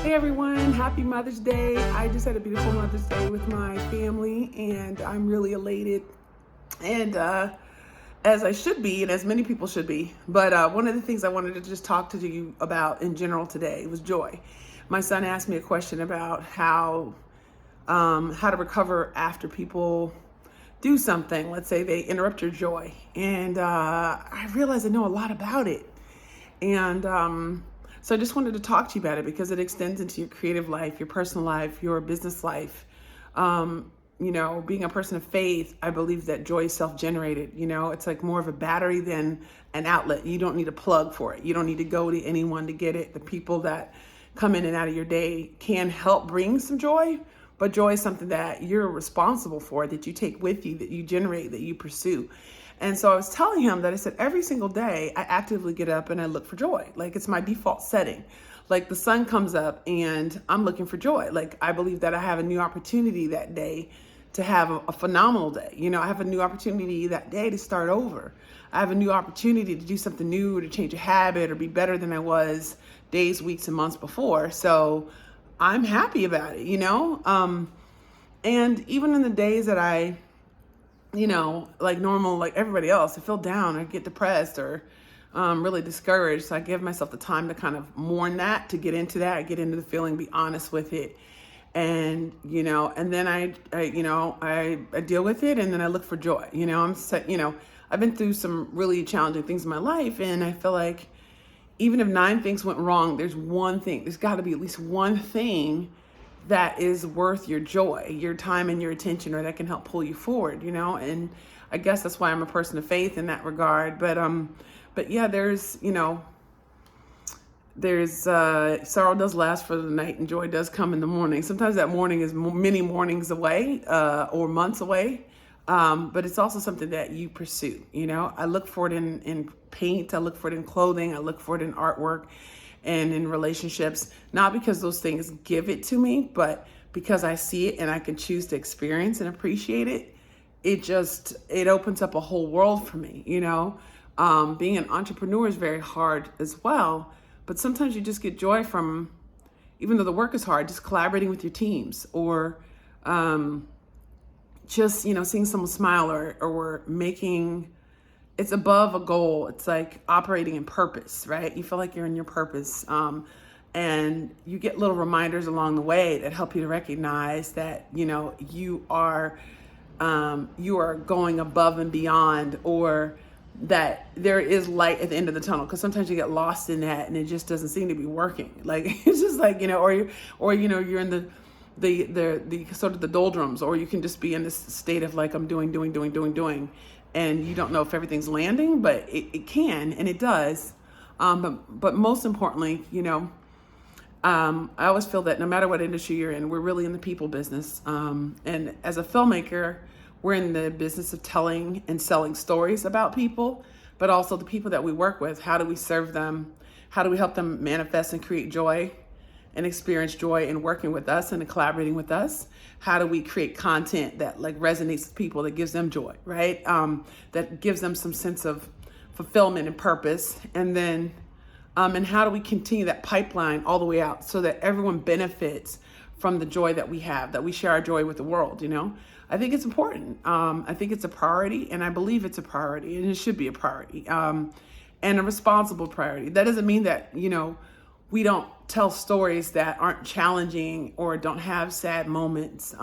Hey everyone, happy Mother's Day. I just had a beautiful Mother's Day with my family and I'm really elated and as I should be and as many people should be. But one of the things I wanted to just talk to you about in general today was joy. My son asked me a question about how to recover after people do something. Let's say they interrupt your joy. And I realized I know a lot about it. And so I just wanted to talk to you about it because it extends into your creative life, your personal life, your business life. Being a person of faith, I believe that joy is self-generated. It's like more of a battery than an outlet. You don't need a plug for it. You don't need to go to anyone to get it. The people that come in and out of your day can help bring some joy, but joy is something that you're responsible for, that you take with you, that you generate, that you pursue. And so I was telling him that I said, every single day I actively get up and I look for joy. Like it's my default setting. Like the sun comes up and I'm looking for joy. Like I believe that I have a new opportunity that day to have a phenomenal day. I have a new opportunity that day to start over. I have a new opportunity to do something new, to change a habit or be better than I was days, weeks, and months before. So I'm happy about it, and even in the days that I like normal, like everybody else, I feel down or get depressed or really discouraged. So I give myself the time to kind of mourn that, to get into that, get into the feeling, be honest with it. And, and then I deal with it and then I look for joy. I've been through some really challenging things in my life and I feel like even if 9 things went wrong, there's got to be at least one thing that is worth your joy, your time and your attention, or that can help pull you forward, and I guess that's why I'm a person of faith in that regard. But yeah, there's sorrow does last for the night and joy does come in the morning. Sometimes that morning is many mornings away, or months away. But it's also something that you pursue. I look for it in paint. I look for it in clothing. I look for it in artwork and in relationships, not because those things give it to me, but because I see it and I can choose to experience and appreciate it. It opens up a whole world for me. Being an entrepreneur is very hard as well, but sometimes you just get joy from, even though the work is hard, just collaborating with your teams or, just, seeing someone smile or making, it's above a goal. It's like operating in purpose, right? You feel like you're in your purpose. And you get little reminders along the way that help you to recognize that, you are going above and beyond, or that there is light at the end of the tunnel. Cause sometimes you get lost in that and it just doesn't seem to be working. Like, it's just like, you're in the sort of the doldrums, or you can just be in this state of like, I'm doing, and you don't know if everything's landing, but it can, and it does. But most importantly, I always feel that no matter what industry you're in, we're really in the people business. And as a filmmaker, we're in the business of telling and selling stories about people, but also the people that we work with. How do we serve them? How do we help them manifest and create joy and experience joy in working with us and in collaborating with us? How do we create content that like resonates with people, that gives them joy, right? That gives them some sense of fulfillment and purpose. And then, and how do we continue that pipeline all the way out so that everyone benefits from the joy that we have, that we share our joy with the world, I think it's important. I think it's a priority, and I believe it's a priority, and it should be a priority, and a responsible priority. That doesn't mean that, we don't tell stories that aren't challenging or don't have sad moments.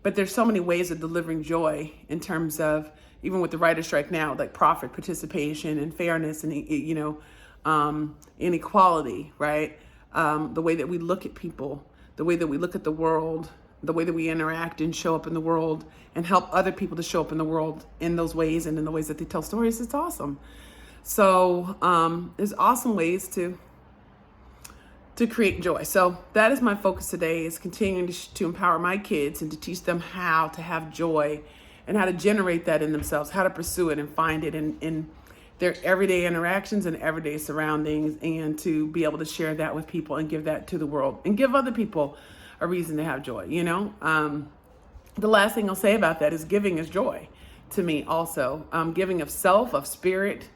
But there's so many ways of delivering joy in terms of, even with the writer's strike now, like profit, participation, and fairness, and, inequality, right? The way that we look at people, the way that we look at the world, the way that we interact and show up in the world and help other people to show up in the world in those ways and in the ways that they tell stories. It's awesome. So there's awesome ways to create joy. So that is my focus today, is continuing to empower my kids and to teach them how to have joy and how to generate that in themselves, how to pursue it and find it in their everyday interactions and everyday surroundings, and to be able to share that with people and give that to the world and give other people a reason to have joy. The last thing I'll say about that is giving is joy to me also. Giving of self, of spirit,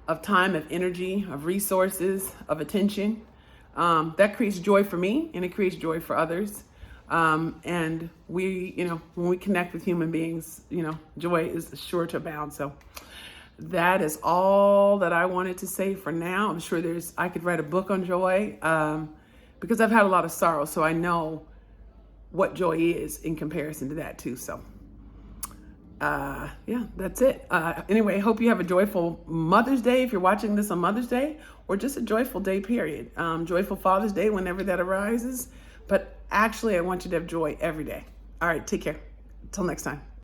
of time, of energy, of resources, of attention. That creates joy for me, and it creates joy for others. And we, when we connect with human beings, joy is sure to abound. So that is all that I wanted to say for now. I'm sure I could write a book on joy, because I've had a lot of sorrow, so I know what joy is in comparison to that too. So yeah, that's it. Anyway, hope you have a joyful Mother's Day if you're watching this on Mother's Day, or just a joyful day, period. Joyful Father's Day whenever that arises. But actually, I want you to have joy every day. All right, take care. Until next time.